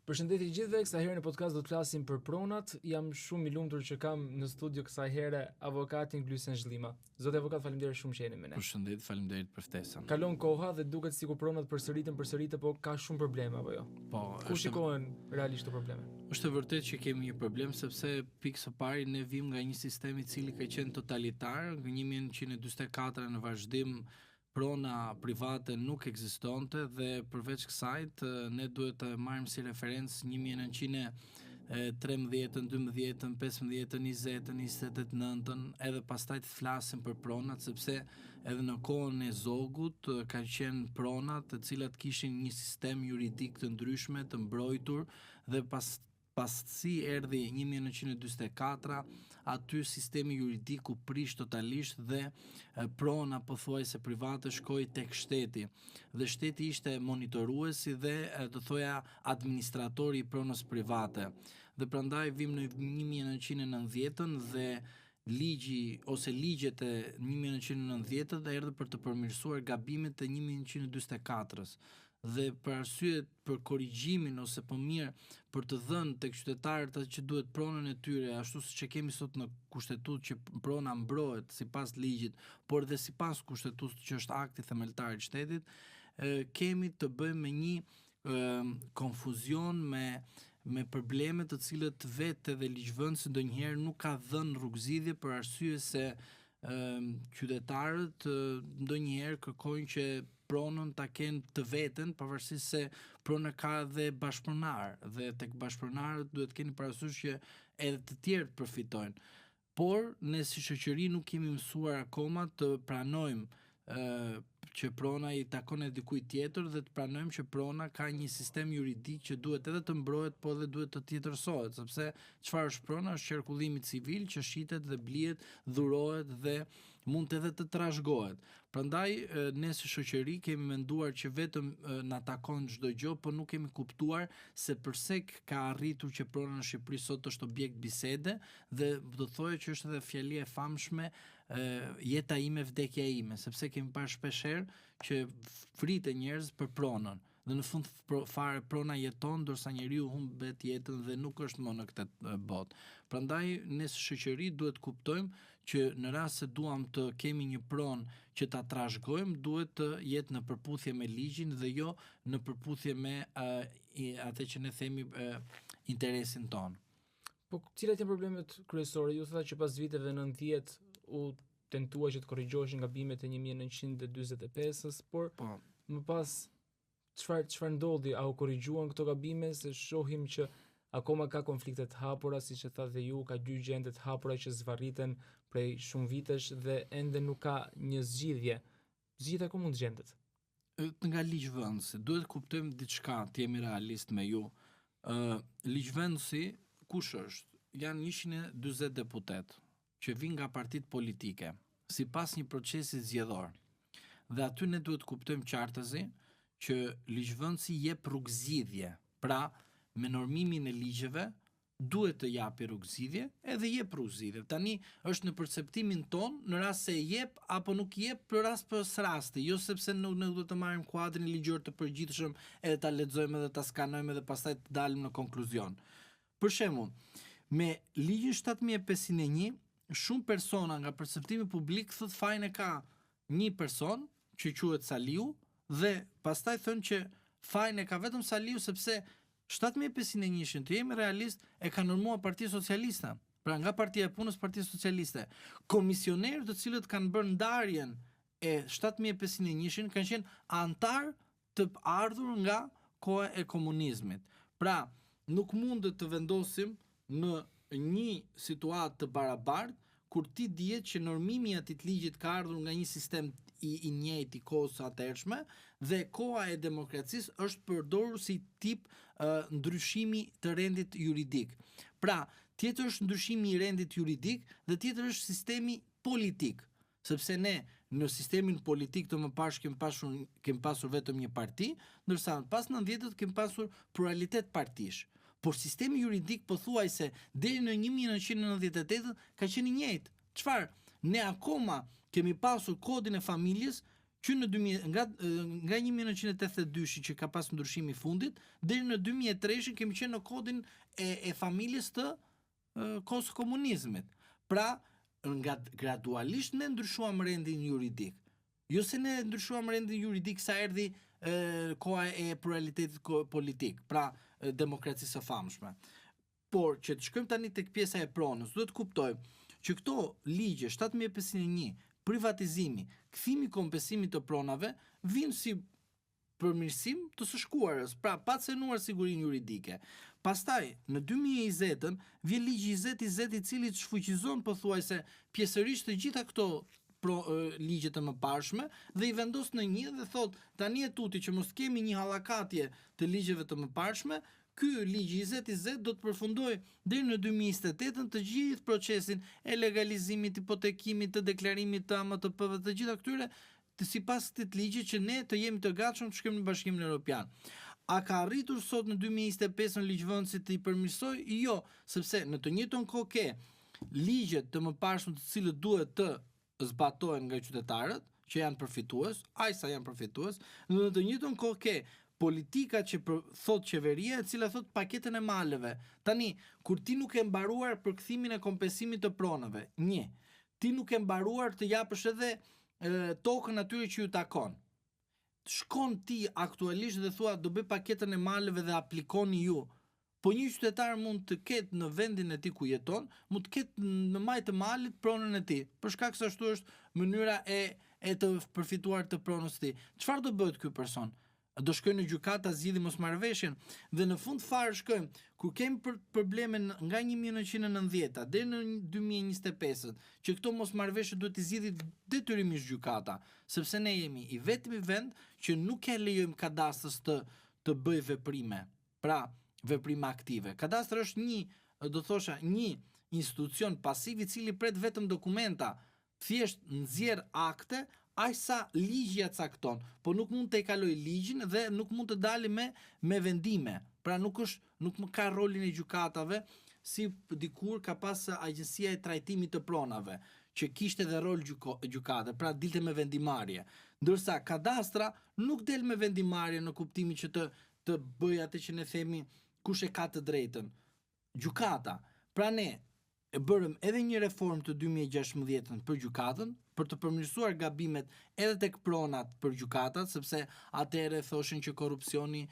Përshëndetje gjithëve, kësaj herë në podcast do të flasim për pronat. Jam shumë i lumtur që kam në studio kësaj herë avokatin Glysen Zhlima. Zoti avokat, faleminderit shumë që jeni me ne. Përshëndetje, faleminderit për ftesën. Kalon koha dhe duket sikur pronat përsëriten, po ka shumë probleme apo jo? Po, ku shikohen realisht këto probleme? Është vërtet që kemi një problem sepse pikë së pari ne vim nga një sistem i cili ka qenë totalitar, nga 1944 në vazhdim prona private nuk ekzistonte dhe përveç kësaj ne duhet të marrim si referencë 1913, 12, 15, 20, 29, edhe pastaj të flasim për pronat sepse edhe në kohën e Zogut ka qenë pronat të cilat kishin një sistem juridik të ndryshme, të mbrojtur dhe pasi erdhi 1944, aty sistemi juridik u prish totalisht dhe prona pothuajse private shkoi tek shteti. Dhe shteti ishte monitoruesi dhe do thoja administratori i pronës private. Dhe prandaj vim në 1990 dhe ligji ose ligjet e 1990 dhe erdhi për të përmirësuar gabimet e 1944-s. Dhe për arsye për korrigjimin ose po mirë për të dhënë tek qytetarët atë që duhet pronën e tyre, ashtu siç e kemi sot në kushtetutë që prona mbrohet sipas ligjit, por dhe sipas kushtetutës që është akti themeltar i shtetit, kemi të bëjmë me një konfuzion me probleme të cilët vetë edhe ligjvënësi ndonjëherë nuk ka dhënë rrugëzidhje për arsye se qytetarët ndonjëherë kërkojnë që pronën ta kenë të veten, pavarësisht se prona ka dhe bashkëpronar dhe tek bashkëpronarët duhet të keni parasysh që edhe të tjerët përfitojnë. Por ne si shoqëri nuk kemi mësuar akoma të pranojmë që prona i takon edhe dikujt tjetër dhe të pranojmë që prona ka një sistem juridik që duhet edhe të mbrohet, po dhe duhet të tjetërsohet, sepse çfarë është prona? Është qarkullimi civil që shitet dhe blihet, dhurohet dhe mund edhe të trashëgohet. Prandaj ne si shoqëri kemi menduar që vetëm na takon çdo gjë, por nuk kemi kuptuar se pse ka arritur që prona në Shqipëri sot është objekt bisede dhe do thojë që është edhe fjalia e famshme jeta ime, vdekja ime, sepse kemi parë shpeshherë që friten njerëz për pronën. Dhe në fund fare prona jeton ndërsa njeriu humbet jetën dhe nuk është më në këtë botë. Prandaj ne si shoqëri duhet kuptojmë që në rast se duam të kemi një pronë që ta trashëgojmë, duhet të jetë në përputhje me ligjin dhe jo në përputhje me atë që ne themi interesin ton. Po cilat janë problemet kryesore? Ju thotë që pas viteve 90 u tentua që të korrigjoheshin gabimet e 1945-s, por më pas çfarë ndodhi? A u korrigjuan këto gabime? Se shohim që akoma ka konflikte të hapura, siç e thatë dhe ju, ka dy gjende të hapura që zvarriten prej shumë vitesh dhe ende nuk ka një zgjidhje. Zgjidhja ku mund gjendet? Nga ligjvënësi, duhet kuptojmë diçka, të jemi realist me ju. Ligjvënësi kush është? Janë 140 deputet që vinë nga partitë politike, sipas një procesi zgjedhor. Dhe aty ne duhet kuptojmë qartësi që ligjvënësi jep rrugëzidhje. Pra, me normimin e ligjeve duhet të japi rrugëzidhje, edhe jep rrugëzidhje. Tani është në perceptimin ton, në rast se jep apo nuk jep, për rast pas rasti, jo sepse ne duhet të marrim kuadrin ligjor të përgjithshëm edhe ta lexojmë edhe ta skanojmë edhe pastaj të dalim në konkluzion. Për shembull, me ligjin 7501, shumë persona nga perceptimi publik thot fajin e ka një person që quhet Saliu dhe pastaj thënë që fajin e ka vetëm Saliu sepse 7501, të jemi realist, e ka normuar Partia Socialiste. Pra nga Partia e Punës, Partia Socialiste. Komisionerët të cilët kanë bërë ndarjen e 7501 kanë qenë antar të ardhur nga koha e komunizmit. Pra, nuk mundet të vendosim në një situatë të barabartë kur ti dihet që normimi i atij ligjit ka ardhur nga një sistem i njëjtë i kohës së atëhershme dhe koha e demokracisë është përdorur si tip ndryshimi të rendit juridik. Pra, tjetër është ndryshimi i rendit juridik dhe tjetër është sistemi politik. Sepse ne në sistemin politik të mëparsh kemi pasur vetëm një parti, ndërsa pas 90-të kemi pasur pluralitet partish. Por sistemi juridik pothuajse deri në 1998 ka qenë i njëjtë. Çfarë? Ne akoma kemi pasur kodin e familjes që në 2000 nga 1982 që ka pas ndryshimi i fundit deri në 2003 kemi qenë në kodin e familjes të kohës komunizmit. Pra, nga gradualisht ne ndryshuam rendin juridik. Jo se ne ndryshuam rendin juridik sa erdhi koha e pluralitetit politik, pra demokracisë së famshme. Por që të shkojmë tani tek pjesa e pronës, duhet të kuptojmë që këto ligje 7501, privatizimi, kthimi kompensimit të pronave vijnë si përmirësim të së shkuarës, pra pa cënuar sigurinë juridike. Pastaj, në 2020-ën, vjen ligji 2020 i cili shfuqizon pothuajse pjesërisht të gjitha këto ligje të mëparshme dhe i vendos në një dhe thot tani e tuti që mos kemi një hallakatje të ligjeve të mëparshme, ky ligj 2020 do të përfundojë deri në 2028 të gjithë procesin e legalizimit, hipotekimit, të deklarimit të AMTP-ve, të gjitha këtyre sipas këtij ligji që ne të jemi të gatshëm të shkojmë në Bashkimin Evropian. A ka arritur sot në 2025 në ligjvënësit të i përmirësoj? Jo, sepse në të njëjtën kohë ke ligjet të mëparshme të cilët duhet të zbatohen nga qytetarët që janë përfitues, sa janë përfitues, dhe në të njëjtën kohë ke politika që thot qeveria e cila thot paketën e maleve. Tani, kur ti nuk e mbaruar përkthimin e kompensimit të pronave, ti nuk e mbaruar të japësh edhe tokën atyre që ju takon. Shkon ti aktualisht dhe thua do bëj paketën e maleve dhe aplikoni ju. Po një qytetar mund të ketë në vendin e tij ku jeton, mund të ketë në majë të malit pronën e tij, për shkak se ashtu është mënyra e të përfituar të pronës së tij. Çfarë do bëhet ky person? Do shkojnë në gjykata zgjidhni mosmarrëveshjen dhe në fund fare shkojmë kur kemi probleme nga 1990 deri në 2025 që këto mosmarrëveshje duhet të zgjidhë detyrimisht gjykata, sepse ne jemi i vetmi vend që nuk e lejojmë kadastrës të bëj veprime. Pra, veprime aktive. Kadastri është një institucion pasiv i cili pret vetëm dokumenta, thjesht nxjerr akte sa ligji ja cakton, po nuk mund të kaloj ligjin dhe nuk mund të dalë me vendime. Pra nuk ka rolin e gjykatave si dikur ka pas Agjencia e Trajtimit të Pronave, që kishte edhe rol gjykate, pra dilte me vendimarrje. Ndërsa kadastra nuk del me vendimarrje në kuptimin që të bëj atë që ne themi kush e ka të drejtën. Gjykata. Pra ne e bërëm edhe një reformë të 2016 për gjykatën, për të përmirësuar gabimet edhe tek pronat për gjykatat, sepse atëherë thoshin që korrupsioni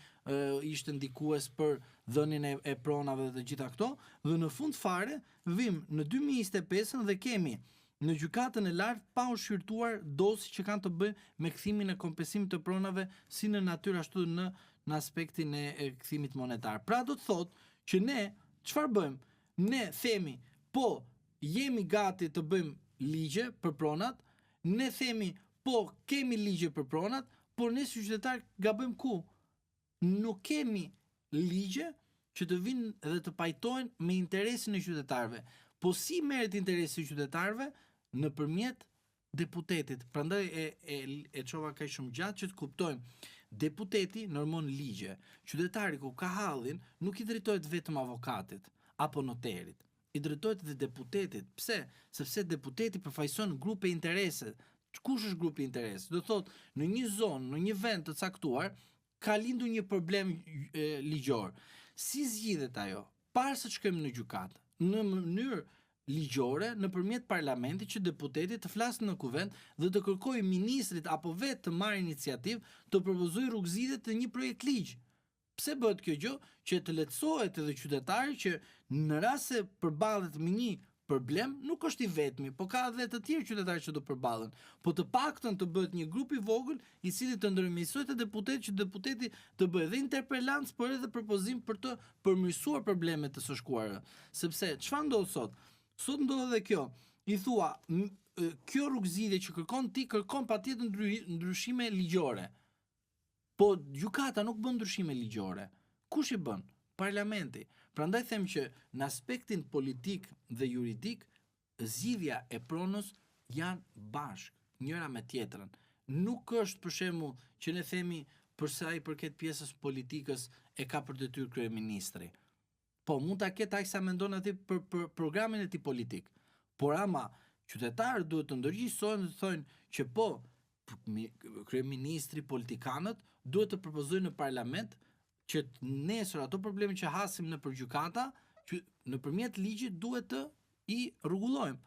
ishte ndikues për dhënien e pronave dhe të gjitha këto, dhe në fund fare vim në 2025 dhe kemi në gjykatën e lartë pa u shqyrtuar dosje që kanë të bëjnë me kthimin e kompensimit të pronave si në natyrë ashtu në aspektin e kthimit monetar. Pra do të thotë që ne çfarë bëjmë? Ne themi po jemi gati të bëjmë ligje për pronat, ne themi po kemi ligje për pronat, por ne si qytetar gabojmë ku? Nuk kemi ligje që të vinë dhe të pajtohen me interesin e qytetarëve. Po si merret interesi i qytetarëve? Nëpërmjet deputetit. Prandaj e çova kaq shumë gjatë që të kuptojmë. Deputeti normon ligje. Qytetari ku ka hallin nuk i drejtohet vetëm avokatit apo noterit. I drejtohet dhe deputetit. Pse? Sepse deputeti përfaqëson grupe interese. Kush është grupi interese? Do thotë në një zonë, në një vend të caktuar ka lindur një problem ligjor. Si zgjidhet ajo? Para se të shkojmë në gjykatë, në mënyrë ligjore nëpërmjet parlamentit që deputeti të flasë në kuvent dhe të kërkojë ministrit apo vetë të marrë iniciativë të propozojë rrugëzidhje të një projekt ligj. Pse bëhet kjo gjë? Që të lehtësohet edhe qytetari që në rast se përballet me një problem, nuk është i vetmi, po ka edhe të tjerë qytetarë që do përballen. Po të paktën të bëhet një grup i vogël i cili të ndërmirësojë të deputetit që deputeti të bëjë edhe interpelancë, por edhe propozim për të përmirësuar problemet të së shkuara. Sepse çfarë ndodh sot? Sot ndodh edhe kjo. I thua, kjo rrugëzidhje që kërkon ti kërkon patjetër ndryshime ligjore. Po gjykata nuk bën ndryshime ligjore. Kush i bën? Parlamenti. Prandaj them që në aspektin politik dhe juridik zgjidhja e pronës janë bashkë, njëra me tjetrën. Nuk është për shembull që ne themi për sa i përket pjesës politikës e ka për detyrë kryeministri. Po mund ta ketë aq sa mendon aty për programin e tij politik. Por ama qytetarët duhet të ndërgjegjësohen dhe të thonë që po kryeministri, politikanët duhet të propozojnë në parlament që nesër ato probleme që hasim në gjykata, që nëpërmjet ligjit duhet të i rregullojmë.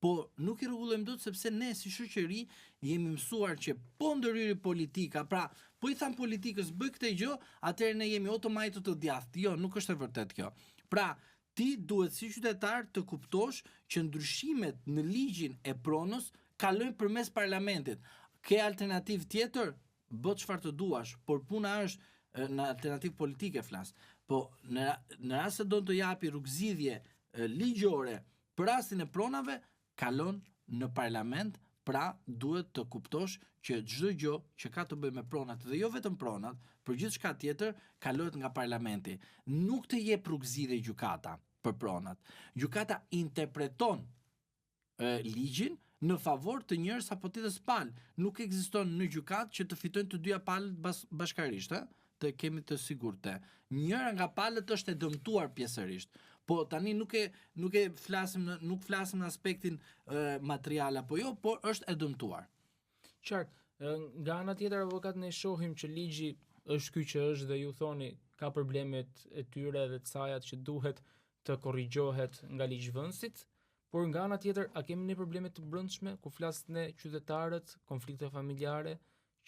Po nuk i rregullojmë dot sepse ne si shoqëri jemi mësuar që po ndërhyri politika, pra po i tham politikës bëj këtë gjë, atëherë ne jemi otomajtë të djathtë. Jo, nuk është e vërtet kjo. Pra, ti duhet si qytetar të kuptosh që ndryshimet në ligjin e pronës kalojnë përmes parlamentit. Ke alternativë tjetër? Bë çfarë të duash, por puna është në alternativë politike flas. Po në rast se do të japi rrugëzidhje ligjore për rastin e pronave, kalon në parlament, pra duhet të kuptosh që çdo gjë që ka të bëjë me pronat dhe jo vetëm pronat, për gjithçka tjetër kalohet nga parlamenti. Nuk të jep rrugëzidhje gjykata për pronat. Gjykata interpreton ligjin në favor të njërës apo tjetrës palë. Nuk ekziston në gjykatë që të fitojnë të dyja palët bashkarisht, të kemi të sigurte. Njëra nga palët është e dëmtuar pjesërisht. Po tani nuk flasim në aspektin material apo jo, por është e dëmtuar. Qartë, nga ana tjetër avokat ne shohim që ligji është ky që është dhe ju thoni ka problemet e tyre dhe të sajat që duhet të korrigjohet nga ligjvënësit, por nga ana tjetër a kemi ne probleme të brendshme ku flasin ne qytetarët, konflikte familjare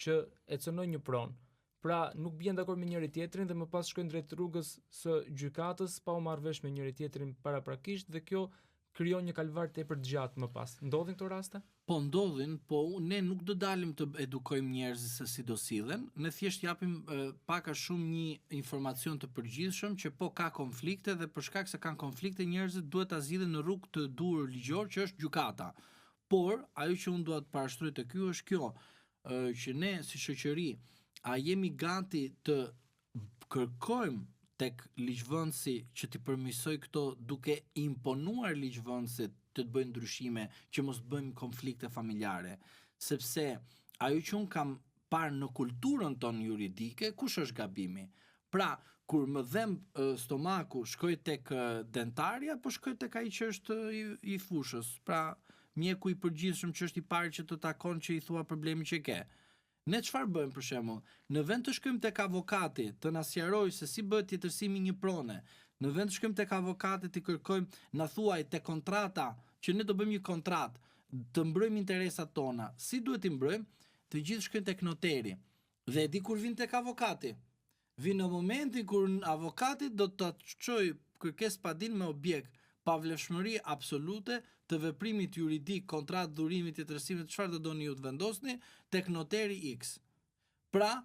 që e cënojnë një pronë. Pra nuk bien dakord me njëri tjetrin dhe më pas shkojnë drejt rrugës së gjykatës pa u marrë vesh me njëri tjetrin paraprakisht dhe kjo krijon një kalvar tepër të gjatë më pas. Ndodhin këto raste? Po ndodhin, po ne nuk do dalim të edukojmë njerëzit se si do sillen, ne thjesht japim pak a shumë një informacion të përgjithshëm që po ka konflikte dhe për shkak se kanë konflikte njerëzit duhet ta zgjidhin në rrugë të durë ligjor që është gjykata. Por ajo që unë dua të parashtroj te ky është kjo, që ne si shoqëri a jemi gati të kërkojmë tek ligjvënësi që t'i përmirësoj këto duke imponuar ligjvënësit të bëjnë ndryshime që mos bëjmë konflikte familjare, sepse ajo që unë kam parë në kulturën tonë juridike, kush është gabimi? Pra, kur më dhem stomaku, shkoj tek dentarja, po shkoj tek ai që është i fushës, pra mjeku i përgjithshëm që është i parë që të takon që i thua problemin që ke. Ne çfarë bëjmë për shembull? Në vend të shkojmë tek avokati të na sqarojë se si bëhet tjetërsimi një prone, në vend të shkojmë tek avokati të kërkojmë na thuaj tek kontrata që ne do bëjmë një kontratë, të mbrojmë interesat tona. Si duhet i mbrojmë? Të gjithë shkojnë tek noteri. Dhe e di kur vin tek avokati. Vin në momentin kur avokati do të çojë kërkesë padin me objekt pavlefshmëri absolute të veprimit juridik, kontratë, dhurimit, tjetërsimit, çfarë do doni ju të vendosni, tek noteri X. Pra,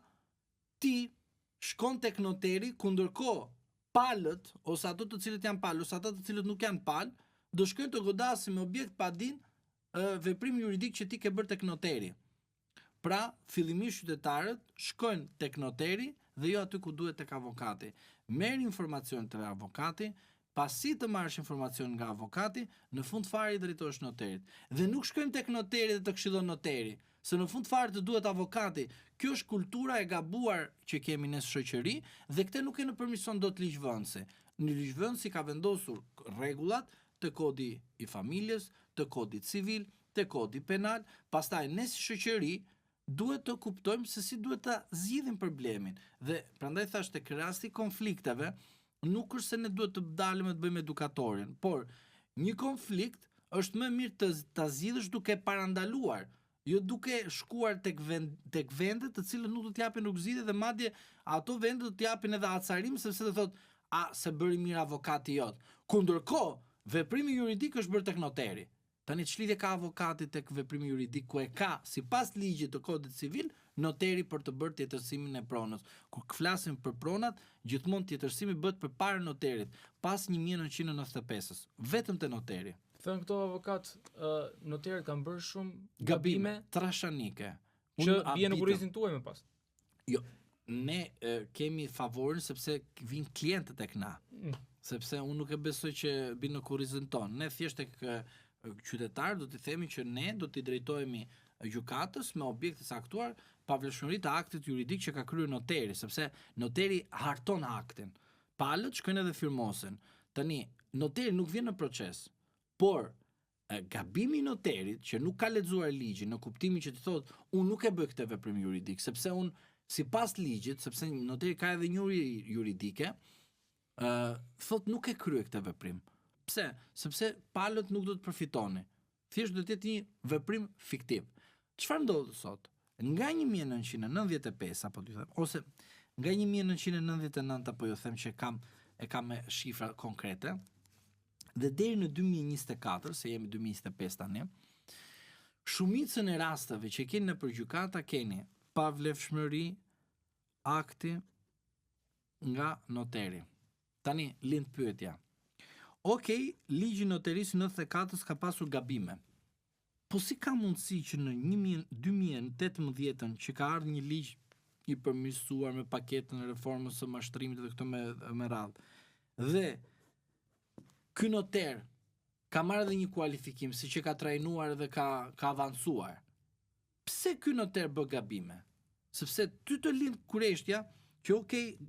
ti shkon tek noteri, ku ndërkohë palët, ose ato të cilët janë palë, ose ato të cilët nuk janë palë, do shkojnë të godasin me objekt padin veprim juridik që ti ke bërë tek noteri. Pra, fillimisht qytetarët shkojnë tek noteri dhe jo aty ku duhet tek avokati. Merr informacion tek avokati, pasi të marrësh informacion nga avokati, në fund fare i drejtohesh noterit. Dhe nuk shkojmë tek noteri dhe të këshillon noteri, se në fund fare të duhet avokati. Kjo është kultura e gabuar që kemi në shoqëri dhe këtë nuk e përmirëson dot ligjvënësi. Në ligjvënësi ka vendosur rregullat të kodi i familjes, të kodit civil, të kodi penal, pastaj ne si shoqëri duhet të kuptojmë se si duhet ta zgjidhim problemin. Dhe prandaj thash tek rasti konflikteve, nuk është se ne duhet të dalim të bëjmë edukatorin, por një konflikt është më mirë ta zgjidhësh duke parandaluar, jo duke shkuar tek vende të cilët nuk do t'japin rrugëzidhje dhe madje ato vende do t'japin edhe acarim sepse do thotë, se bëri mirë avokati jot. Kundërkohë, veprimi juridik është bërë tek noteri. Tani ç'lidhje ka avokati tek veprimi juridik ku e ka sipas ligjit të kodit civil noteri për të bërë tjetërsimin e pronës. Kur flasim për pronat, gjithmonë tjetërsimi bëhet përpara noterit, pas 1995-s, vetëm te noteri. Thënë këto avokat, noterët kanë bërë shumë gabime trashanike. Që bien në kurrizin tuaj më pas. Jo, ne kemi favorin sepse vinë klientët tek na. Sepse unë nuk e besoj që bin në kurrizin ton. Ne thjesht tek qytetar do t'i themi që ne do t'i drejtohemi gjykatës me objekt të saktuar pavlefshmëri të aktit juridik që ka kryer noteri, sepse noteri harton aktin. Palët shkojnë edhe firmosen. Tani, noteri nuk vjen në proces, por Gabimi i noterit që nuk ka lexuar ligjin në kuptimin që të thotë unë nuk e bëj këtë veprim juridik, sepse unë sipas ligjit, sepse noteri ka edhe njohuri juridike, thotë nuk e krye këtë veprim. Pse? Sepse palët nuk do të përfitoni. Thjesht do të jetë një veprim fiktiv. Çfarë ndodh sot? Nga 1995 apo ju them, ose nga 1999 apo ju them që e kam me shifra konkrete, dhe deri në 2024, se jemi 2025 tani, shumicën e rasteve që keni në përgjykata keni pavlefshmëri akti nga noteri. Tani lind pyetja. Okej, ligji noterisë 94 ka pasur gabime. Po si ka mundësi që në 2018 që ka ardhur një ligj i përmirësuar me paketën e reformës së mashtrimit dhe këto me radhë. Dhe ky noter ka marrë edhe një kualifikim, si që ka trajnuar dhe ka avancuar. Pse ky noter bë gabime? Sepse ty të lind kureshtja që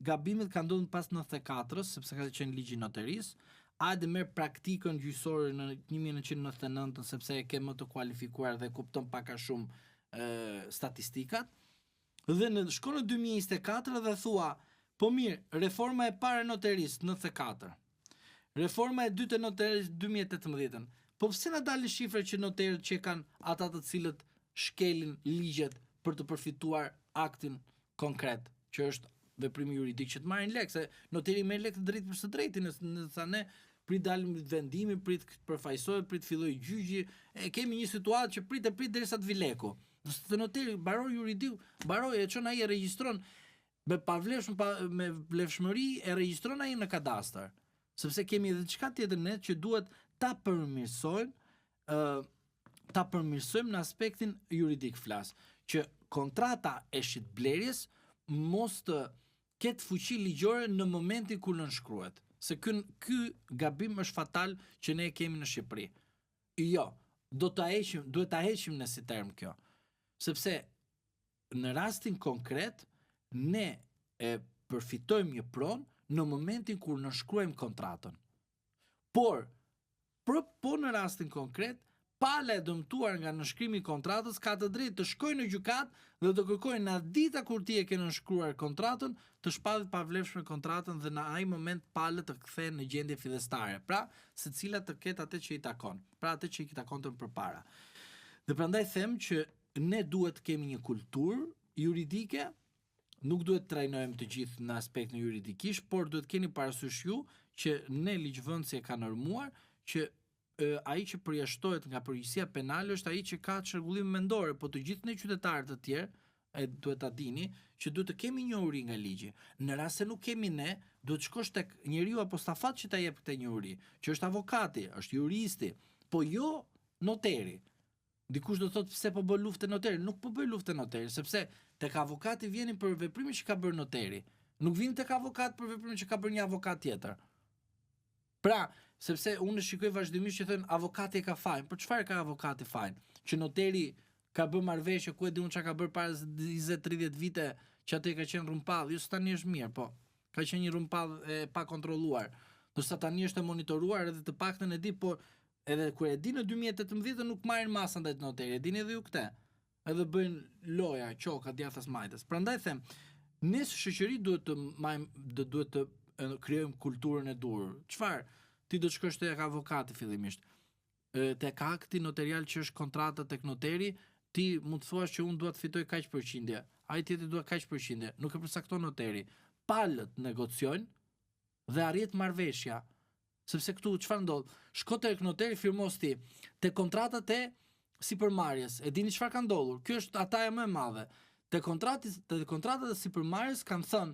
gabimet ka ndodhur pas 94-s, sepse ka qenë ligji noterisë, hajde merr praktikën gjyqësore në 1999 sepse e ke më të kualifikuar dhe kupton pak a shumë statistikat. Dhe shkon në 2024 dhe thua, po mirë, reforma e parë e noterisë 94. Reforma e dytë e noterisë 2018. Po pse na dalin shifra që noterët që kanë ata të cilët shkelin ligjet për të përfituar aktin konkret, që është veprimi juridik që të marrin lek, se noteri merr lek të drejtë për së drejti, nëse ne prit dalim vendimi, prit përfaqësohet, prit filloj gjyqi, kemi një situatë që prit derisa të vi leku. Nëse noteri baror juridik, baroj e çon ai e regjistron me vlefshmëri e regjistron ai në kadastër. Sepse kemi edhe diçka tjetër ne që duhet ta përmirësojmë në aspektin juridik flas, që kontrata e shitblerjes mos të ketë fuqi ligjore në momentin kur nënshkruhet. Se ky gabim është fatal që ne e kemi në Shqipëri. Jo, duhet ta heqim në si term kjo. Sepse në rastin konkret ne e përfitojmë një pronë në momentin kur nënshkruajmë kontratën. Por në rastin konkret, pala e dëmtuar nga nënshkrimi i kontratës ka të drejtë të shkojë në gjykatë dhe të kërkojë në dita kur ti e ke nënshkruar kontratën, të shpallet pavlefshme kontratën dhe në ai moment palët të kthehen në gjendje fidestare. Pra, secila të ketë atë që i takon. Pra, atë që i takon të përpara. Dhe prandaj them që ne duhet të kemi një kulturë juridike, nuk duhet të trajnojmë të gjithë në aspektin juridikisht, por duhet keni parasysh ju që ne ligjvëndësi e ka normuar që ai që përjashtohet nga përgjegjësia penale është ai që ka çrregullime mendore, po të gjithë ne qytetarët e tjerë duhet ta dini që duhet të kemi njohuri nga ligji. Në rast se nuk kemi ne, duhet shkosh tek njeriu apo stafat që ta jep këtë njohuri, që është avokati, është juristi, po jo noteri. Dikush do thotë pse po bë luftë noteri? Nuk po bëj luftë noteri, sepse tek avokati vjenin për veprimin që ka bërë noteri. Nuk vjen tek avokat për veprimin që ka bërë një avokat tjetër. Pra, sepse unë shikoj vazhdimisht që thënë avokati e ka fajin. Për çfarë ka avokati fajin? Që noteri ka bërë marrëveshje ku e di unë çka ka bërë para 20-30 vite që atë ka qenë rrumpall. Jo, tani është mirë, po. Ka qenë një rrumpall e pa kontrolluar. Dorsa tani është e monitoruar edhe të paktën e di, por edhe kur e di në 2018 nuk marrin masa ndaj noterit. E dini edhe ju këtë. Edhe bëjnë loja, qoka, djathtas majtës. Prandaj them, ne si shoqëri duhet të krijojmë kulturën e dur. Çfarë? Ti do të shkosh tek avokati fillimisht. Tek akti notarial që është kontrata tek noteri, ti mund të thuash që unë dua të fitoj kaq përqindje. Ai tjetri dua kaq përqindje. Nuk e përcakton noteri. Palët negociojnë dhe arrit marrëveshja. Sepse këtu çfarë ndodh? Shko tek noteri, firmos ti te kontratat e sipërmarrjes. E dini çfarë ka ndodhur? Kjo është ataja më e madhe. Te kontratat e sipërmarrjes kanë thënë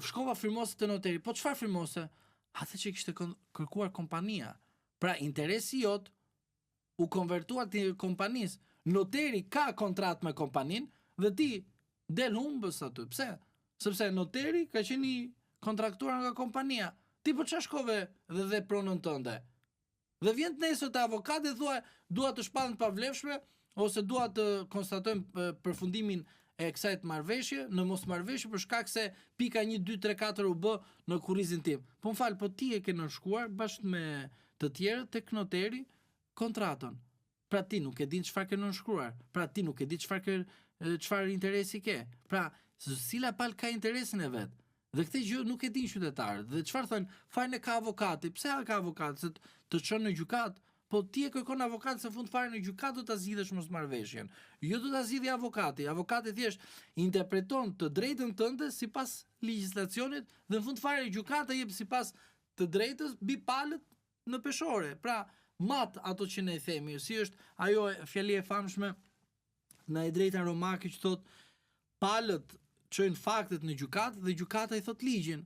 shkova firmose te noteri. Po çfarë firmose? Atë që kishte kërkuar kompania. Pra interesi jot u konvertua te kompanisë. Noteri ka kontratë me kompaninë dhe ti del humbës aty. Pse? Sepse noteri ka qenë i kontraktuar nga kompania. Ti po çfarë shkove dhe pronën tënde? Dhe vjen nesër te avokati dhe thua dua të shpallën pavlefshme ose dua të konstatojmë përfundimin e kësaj marrëveshje në mosmarrëveshje për shkak se pika 1 2 3 4 u bë në kurrizin tim. Po m'fal, po ti e ke nënshkruar bashkë me të tjerët tek noteri kontratën. Pra ti nuk e din çfarë ke nënshkruar. Pra ti nuk e di çfarë interesi ke. Pra cila palë ka interesin e vet. Dhe këtë gjë nuk e din qytetarët. Dhe çfarë thënë? Fajin e ka avokati. Pse ka avokati? Se të çon në gjykat. Po ti e kërkon avokat se fund fare në gjykat do ta zgjidhësh mosmarrveshjen. Jo do ta zgjidhë avokati. Avokati thjesht interpreton të drejtën tënde sipas legjislacionit dhe në fund fare gjykata jep sipas të drejtës mbi palët në peshore. Pra mat ato që ne i themi, si është ajo fjali e famshme në e drejta romake që thot palët çojnë faktet në gjykatë dhe gjykata i thot ligjin.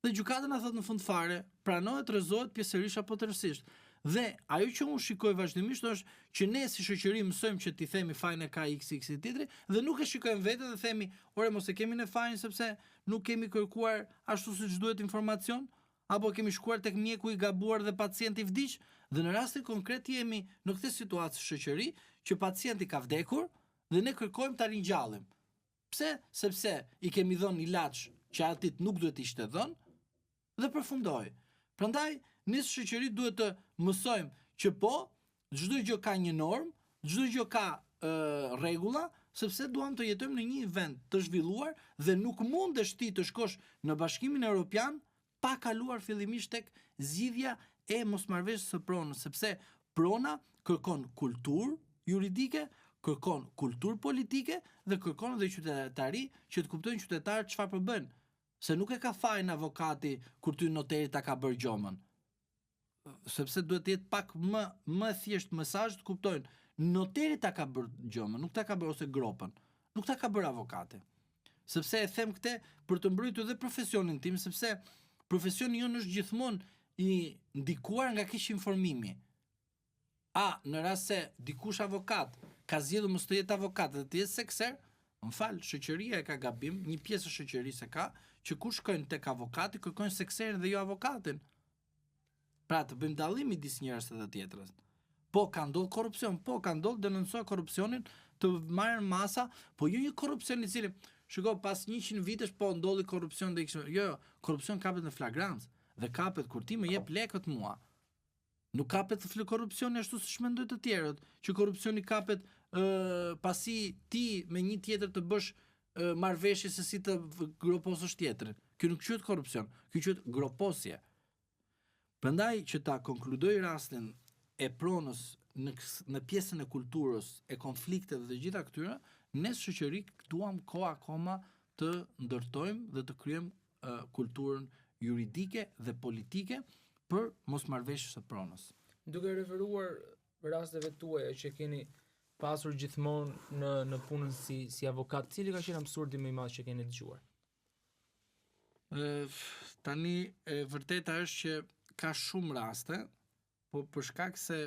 Dhe gjykata na thot në fund fare, pranohet, rrezohet pjesërisht apo tërësisht. Dhe ajo që unë shikoj vazhdimisht është që ne si shoqëri mësojmë që t'i themi fajin e ka x i tjetri dhe nuk e shikojmë veten dhe themi, ore mos e kemi në fajin sepse nuk kemi kërkuar ashtu siç duhet informacion, apo kemi shkuar tek mjeku i gabuar dhe pacienti vdiq, dhe në rastin konkret jemi në këtë situatë shoqëri që pacienti ka vdekur dhe ne kërkojmë ta ringjallim. Pse? Sepse i kemi dhënë ilaç që atit nuk duhet ishte dhënë dhe përfundoi. Prandaj ne si shoqëri duhet të mësojmë që po, çdo gjë ka një normë, çdo gjë ka rregulla, sepse duam të jetojmë në një vend të zhvilluar dhe nuk mundesh ti të shkosh në Bashkimin Evropian pa kaluar fillimisht tek zgjidhja e mosmarrveshjes së pronës, sepse prona kërkon kulturë juridike, kërkon kulturë politike dhe kërkon edhe qytetari që të kuptojnë qytetarët çfarë po bëjnë. Se nuk e ka fajin avokati kur ty noteri ta ka bërë gjomën. Sepse duhet të jetë pak më thjesht mesazh të kuptojnë noteri ta ka bërë gjomën, nuk ta ka bërë ose gropën, nuk ta ka bërë avokati. Sepse e them këtë për të mbrojtur edhe profesionin tim, sepse profesioni jonë është gjithmonë i ndikuar nga kish informimi. Në rast se dikush avokat ka zgjedhur mos të jetë avokat dhe të jetë sekser, më fal, shoqëria e ka gabim, një pjesë e shoqërisë ka që kur shkojnë tek avokati kërkojnë sekserin dhe jo avokatin. Pra të bëjmë dallim midis njërës dhe tjetrës. Po ka ndodhur korrupsion, po ka ndodhur denoncoj korrupsionin të marrën masa, po jo një korrupsion i cili shiko pas 100 vitesh po ndodhi korrupsion dhe jo, korrupsion kapet në flagrancë dhe kapet kur ti më jep lekët mua. Nuk kapet korrupsioni ashtu siç mendojnë të tjerët, që korrupsioni kapet pasi ti me një tjetër të bësh marrëveshje se si të groposësh tjetrin. Ky nuk quhet korrupsion, ky quhet groposje. Prandaj që ta konkludoj rastin e pronës në pjesën e kulturës, e konfliktet dhe gjitha këtyre, ne shoqëri duam kohë akoma të ndërtojmë dhe të krijojmë kulturën juridike dhe politike për mosmarrveshjes së pronës. Duke referuar rasteve tuaja që keni pasur gjithmonë në punën si avokat, cili ka qenë absurdi më i madh që keni dëgjuar? Tani vërteta është që ka shumë raste, po për shkak se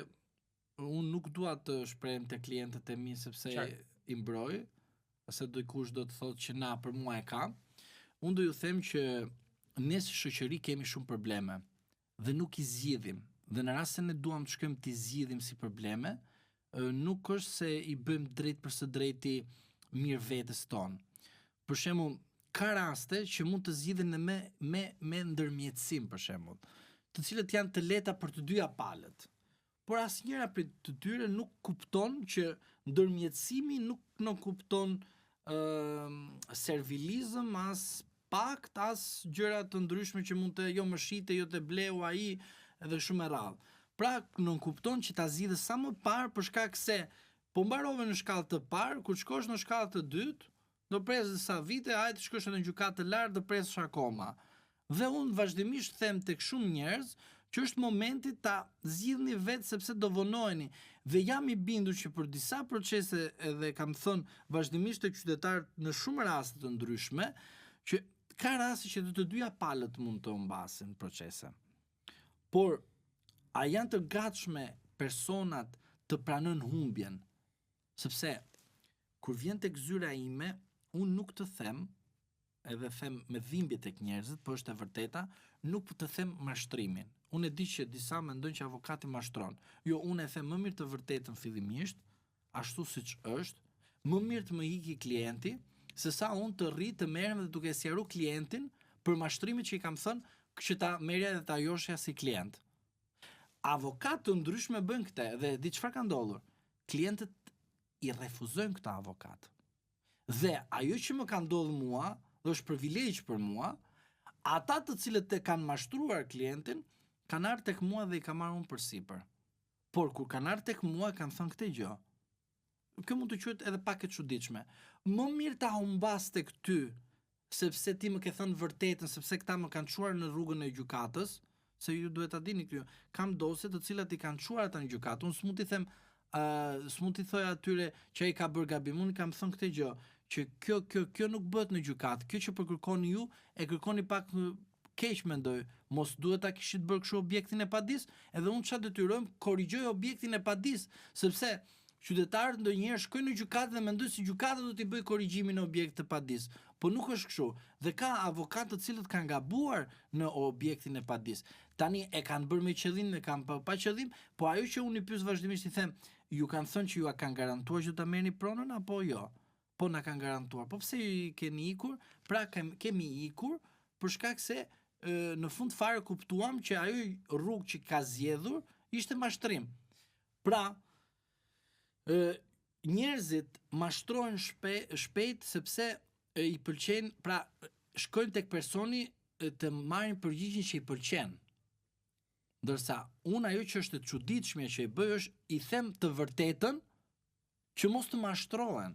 unë nuk dua të shprehem te klientët e mi sepse i mbroj, ose dikush do të thotë që na për mua e ka. Unë do ju them që ne si shoqëri kemi shumë probleme dhe nuk i zgjidhim. Dhe në rast se ne duam të shkojmë të zgjidhim si probleme, nuk është se i bëjmë drejt për së drejti mirë vetes tonë. Për shembull, ka raste që mund të zgjidhen me ndërmjetësim për shembull, të cilët janë të lehta për të dyja palët. Por asnjëra prej të tyre nuk kupton që ndërmjetësimi nuk kupton servilizëm, as pakt, as gjëra të ndryshme që mund të jo më shite, jo të bleu ai edhe shumë e radhë. Pra nuk kupton që ta zgjidhë sa më parë për shkak se po mbarove në shkallë të parë, kur shkosh në shkallë të dytë, do presë disa vite, hajde të shkosh në gjykatë të lartë, do presësh akoma. Dhe unë vazhdimisht them tek shumë njerëz që është momenti ta zgjidhni vetë sepse do vonoheni. Dhe jam i bindur që për disa procese, edhe kam thënë vazhdimisht tek qytetarët në shumë raste të ndryshme, që ka raste që të dyja palët mund të humbasin procese. Por a janë të gatshme personat të pranojnë humbjen? Sepse kur vjen tek zyra ime, unë nuk të them, edhe them me dhimbje tek njerëzit, po është e vërteta, nuk të them mashtrimin. Unë e di që disa mendojnë që avokati mashtron. Jo, unë e them më mirë të vërtetën fillimisht, ashtu siç është, më mirë të më iki klienti, se sa unë të rri të merrem dhe duke sqaruar klientin për mashtrimin që i kam thënë që ta merrja dhe ta joshja si klient. avokatë të ndryshme bëjnë këtë dhe di çfarë ka ndodhur? Klientët i refuzojnë këta avokatë. Dhe ajo që më ka ndodhur mua, dhe është privilegj për mua, ata të cilët e kanë mashtruar klientin, kanë ardhur tek mua dhe i kam marrë unë përsipër. Por kur kanë ardhur tek mua kanë thënë këtë gjë. Kjo mund të quhet edhe pak e çuditshme. Më mirë ta humbas tek ty, sepse ti më ke thënë vërtetën, sepse këta më kanë çuar në rrugën e gjykatës, se ju duhet ta dini këtu. Kam dosje të cilat i kanë çuar ata në gjykatë. Unë s'mund t'i them, s'mund t'i thoj atyre që ai ka bërë gabim. Unë kam thënë këtë gjë, që kjo nuk bëhet në gjykatë. Kjo që po kërkoni ju, e kërkoni pak keq mendoj. Mos duhet ta kishit bërë kështu objektin e padis, edhe unë çfarë detyrojmë, korrigjoj objektin e padis, sepse qytetarët ndonjëherë shkojnë në gjykatë dhe mendojnë se gjykata do t'i bëjë korrigjimin e objektit të padis. Po nuk është kështu. Dhe ka avokatë të cilët kanë gabuar në objektin e padis. Tani e kanë bërë me qëllim, e kanë pa qëllim, po ajo që unë i pyes vazhdimisht i them, ju kanë thënë që ju a kanë garantuar që ta merrni pronën apo jo? Po na kanë garantuar. Po pse i keni ikur? Pra kemi ikur për shkak se në fund fare kuptuam që ajo rrugë që ka zgjedhur ishte mashtrim. Pra njerëzit mashtrohen shpejt sepse i pëlqen, pra shkojnë tek personi të marrin përgjigjen që i pëlqen. Ndërsa unë ajo që është e çuditshme që i bëj është i them të vërtetën që mos të mashtrohen.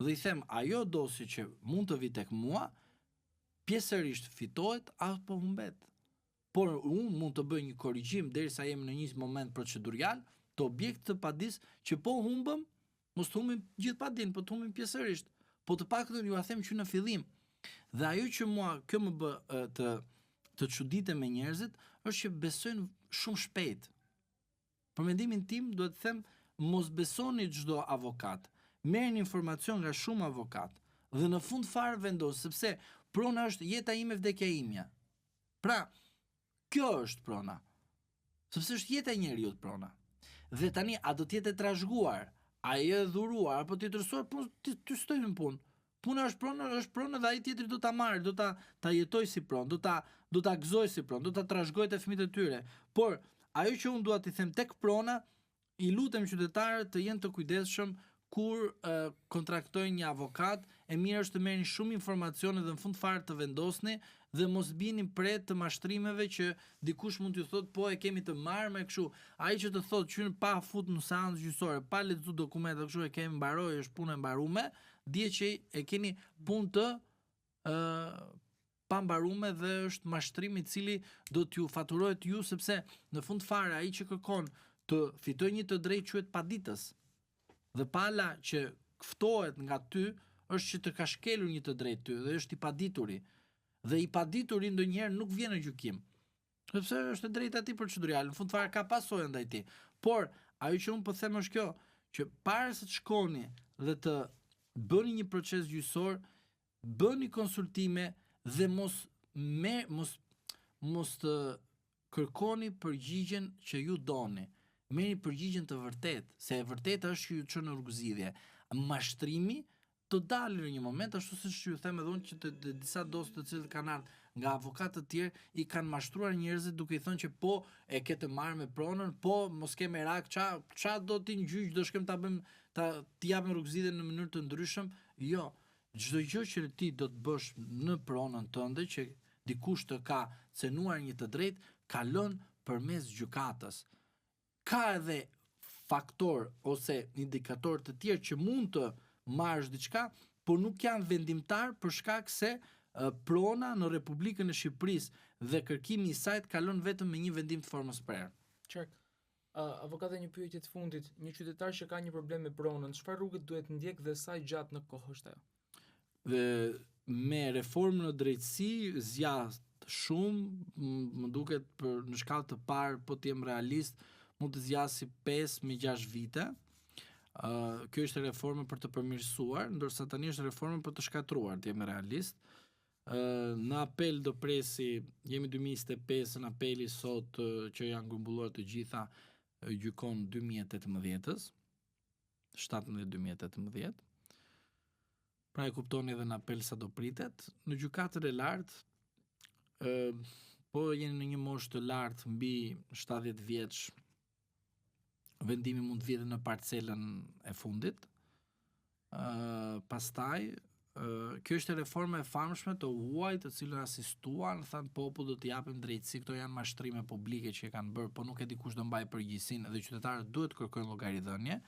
Dhe i them ajo dosje që mund të vi tek mua pjesërisht fitohet apo humbet. Por unë mund të bëj një korrigjim derisa jemi në një moment procedurial të objektit të padis që po humbëm, mos të humbim gjithë padin, po të humbim pjesërisht. Po të paktën ju a them që në fillim. Dhe ajo që mua kjo më bë të çuditë me njerëzit është që besojnë shumë shpejt. Për mendimin tim duhet të them mos besoni çdo avokat. Merrni informacion nga shumë avokat dhe në fund fare vendos, sepse prona është jeta ime, vdekja imja. Pra, kjo është prona. Sepse është jeta e njeriut prona. Dhe tani a do të jetë e trashëguar, a e dhuruar apo të tërsuar, ty shtoj në punë. Puna është pronë dhe ai tjetri do ta marrë, do ta jetoj si pronë, do ta gëzoj si pronë, do ta trashëgoj te fëmijët e tyre. Por ajo që unë dua t'i them tek prona, i lutem qytetarët të jenë të kujdesshëm kur kontraktojnë një avokat, e mirë është të merrni shumë informacione dhe në fund fare të vendosni dhe mos bini pret të mashtrimeve që dikush mund t'ju thotë po e kemi të marrë me kështu. Ai që të thotë që pa fut në seancë gjyqësore, pa lexuar dokumente kështu e kemi mbaroj, është punë e mbaruar, dije që e keni punë të pa mbaruar dhe është mashtrim i cili do t'ju faturohet ju, sepse në fund fare ai që kërkon të fitojë një të drejtë quhet paditës. Dhe pala që ftohet nga ty është që të ka shkelur një të drejtë ty dhe është i padituri. Dhe i padituri ndonjëherë nuk vjen në gjykim. Sepse është e drejta e tij procedurale, në fund fare ka pasojë ndaj tij. Por ajo që unë po them është kjo, që para se të shkoni dhe të bëni një proces gjyqësor, bëni konsultime dhe mos të kërkoni përgjigjen që ju doni. Merrni përgjigjen të vërtetë, se e vërteta është që ju çon në rrugëzidhje. Mashtrimi të dalë në një moment, ashtu siç ju them edhe unë që të disa dosë të cilët kanë ardhur nga avokatë të tjerë i kanë mashtruar njerëzit duke i thënë që po e ke të marrë me pronën, po mos ke merak, ça do ti në gjyq, do shkem ta bëjmë ti japim rrugëzidhje në mënyrë të ndryshëm. Jo, çdo gjë që ti do të bësh në pronën tënde që dikush të ka cenuar një të drejtë, kalon përmes gjykatës. Ka edhe faktor ose indikator të tjerë që mund të marrësh diçka, por nuk janë vendimtar për shkak se prona në Republikën e Shqipërisë dhe kërkimi i saj kalon vetëm me një vendim të formës prerë. Qartë. Avokate, një pyetje të fundit, një qytetar që ka një problem me pronën, çfarë rrugë duhet ndjek dhe sa gjatë në kohë është ajo? Dhe me reformën në drejtësi zgjat shumë, më duket në shkallë të parë, po të jem realist, mund të zgjasë 5 me 6 vite. Kjo është reforma për të përmirësuar, ndërsa tani është reforma për të shkatruar, të jemi realist. Në apel do presi, jemi 2025, në apeli sot që janë grumbulluar të gjitha gjykon 2018-ës, 17-2018. Pra e kuptoni edhe në apel sa do pritet. Në gjykatën e lartë, po jeni në një moshë të lartë mbi 70 vjeç, vendimi mund të vjedhë në parcelën e fundit. Pastaj kjo është reforma e famshme të huaj të cilën asistuan, thanë popull do t'i japim drejtësi, këto janë mashtrime publike që e kanë bërë, po nuk e di kush do mbaj përgjegjësinë dhe qytetarët duhet kërkojnë llogaridhënie,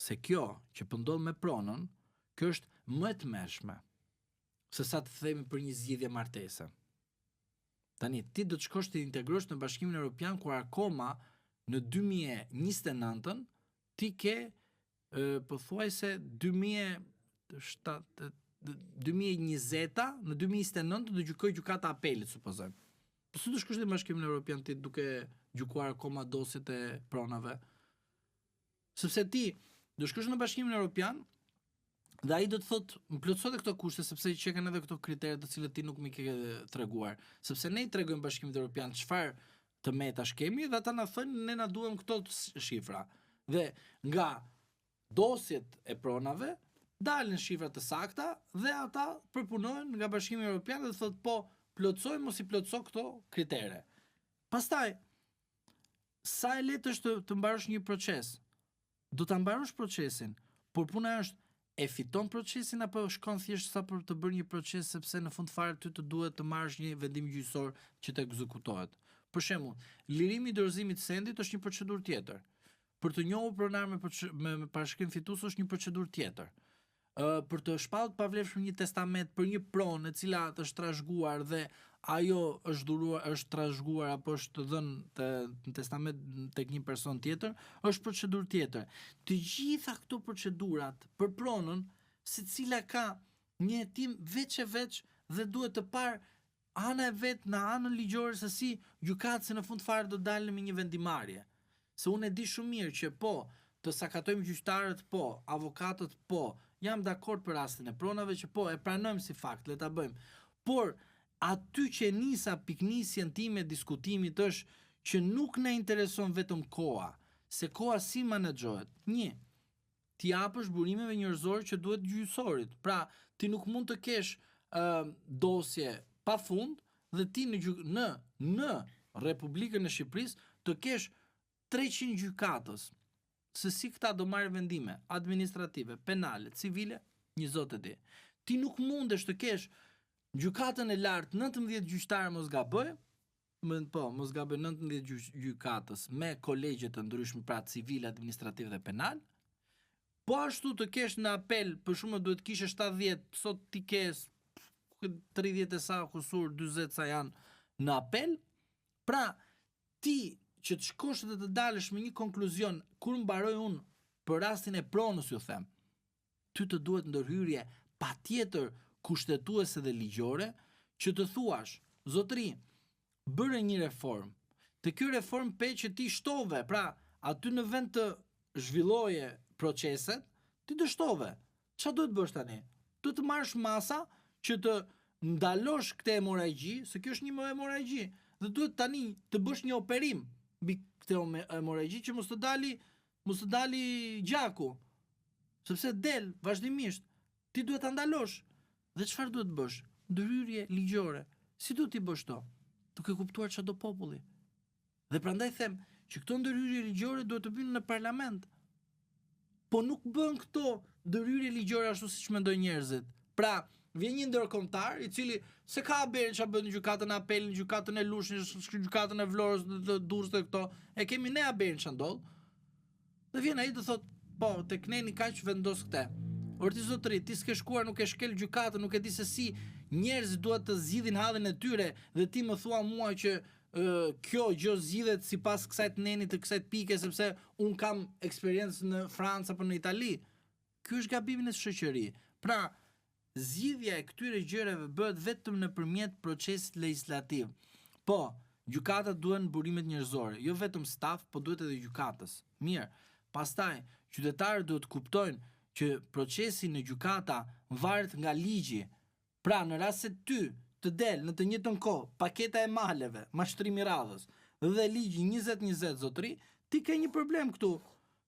se kjo që po ndodh me pronën, kjo është më e tmerrshme se sa të themi për një zgjidhje martese. Tani ti do të shkosh të integrosh në Bashkimin Evropian kur akoma në 2029 ti ke pothuajse 2020 në 2029 do gjykoj gjykata e apelit, supozojmë. Po si do shkosh në Bashkimin Evropian ti duke gjykuar akoma dosjet e pronave? Sepse ti do shkosh në Bashkimin Evropian dhe ai do të thotë, më plotësote këto kushte sepse që kanë edhe këto kritere të cilët ti nuk më ke treguar. Sepse ne i tregojmë Bashkimit Evropian çfarë të metash kemi dhe ata na thonë ne na duam këto shifra. Dhe nga dosjet e pronave dalin shifra të sakta dhe ata përpunohen nga Bashkimi Evropian dhe thotë po plotësoj mos i plotëso këto kritere. Pastaj sa e lehtë është të mbarosh një proces? Do ta mbarosh procesin, por puna është e fiton procesin apo shkon thjesht sa për të bërë një proces sepse në fund fare ty të duhet të marrësh një vendim gjyqësor që të ekzekutohet. Për shembull, lirimi i dorëzimit të sendit është një procedurë tjetër. Për të njohur pronar me parashkrim fitues është një procedurë tjetër. Për të shpallur pavlefshëm një testament për një pronë e cila është trashëguar dhe ajo është trashëguar apo është dhënë në testament tek një person tjetër, është procedurë tjetër. Të gjitha këto procedurat për pronën, secila ka një hetim veç e veç dhe duhet të parë ana e vet në anën ligjore se si gjykatësi në fund fare do dalin me një vendimarrje. Se unë e di shumë mirë që po, të sakatojmë gjyqtarët po, avokatët po, jam dakord për rastin e pronave që po, e pranojmë si fakt, le ta bëjmë. Por aty që nisa piknisjen time diskutimit është që nuk na intereson vetëm koha, se koha si menaxhohet. Një, ti japësh burimeve njerëzore që duhet gjyqësorit. Pra, ti nuk mund të kesh dosje pafund dhe ti në Republikën e Shqipërisë të kesh 300 gjykatës. Se si këta do marrë vendime administrative, penale, civile, një zot e di. Ti nuk mundesh të kesh gjykatën e lartë 19 gjyqtarë mos gaboj, mos gaboj 19 gjykatës me kolegje të ndryshme, pra civile, administrative dhe penal. Po ashtu të kesh në apel, për shumë duhet kishe 70, sot ti kes 30 e sa kusur, 40 sa janë në apel. Pra, ti që të shkosh dhe të dalësh me një konkluzion, kur mbaroj unë për rastin e pronës ju them, ty të duhet ndërhyrje patjetër kushtetuese dhe ligjore, që të thuash, zotëri, bëre një reform, të kjo reform pe që ti shtove, pra aty në vend të zhvilloje proceset, ti të shtove. Qa do të bësh tani? Do të marrësh masa që të ndalosh këtë hemoragji, se kjo është një hemoragji, dhe duhet tani të bësh një operim mbi këtë hemoragji që mos të dali gjaku. Sepse del vazhdimisht, ti duhet ta ndalosh. Dhe çfarë duhet të bësh? Ndërhyrje ligjore. Si duhet t'i bësh to? Duke kuptuar çdo populli. Dhe prandaj them që këto ndërhyrje ligjore duhet të vinë në parlament. Po nuk bën këto ndërhyrje ligjore ashtu siç mendojnë njerëzit. Pra, vjen një ndërkombëtar i cili se ka bën çfarë bën gjykatën e apelit, gjykatën e Lushnjës, gjykatën e Vlorës, të Durrës dhe këto. E kemi ne aberin çfarë ndodh. Dhe vjen ai të thotë, po, tek neni kaq vendos këtë. Or ti zotëri, ti s'ke shkuar, nuk e shkel gjykatën, nuk e di se si njerëzit duhet të zgjidhin hallin e tyre dhe ti më thua mua që kjo gjë zgjidhet sipas kësaj të nenit të kësaj pike sepse un kam eksperiencë në Francë apo në Itali. Ky është gabimi në shoqëri. Pra, zgjidhja e këtyre gjërave bëhet vetëm nëpërmjet procesit legjislativ. Po, gjykatat duhen burimet njerëzore, jo vetëm staf, po duhet edhe gjykatës. Mirë. Pastaj, qytetarët duhet kuptojnë që procesi në gjykata varet nga ligji. Pra, në rast se ty të del në të njëjtën kohë paketa e maleve, mashtrimi radhës dhe ligji 2020 zotëri, ti ke një problem këtu,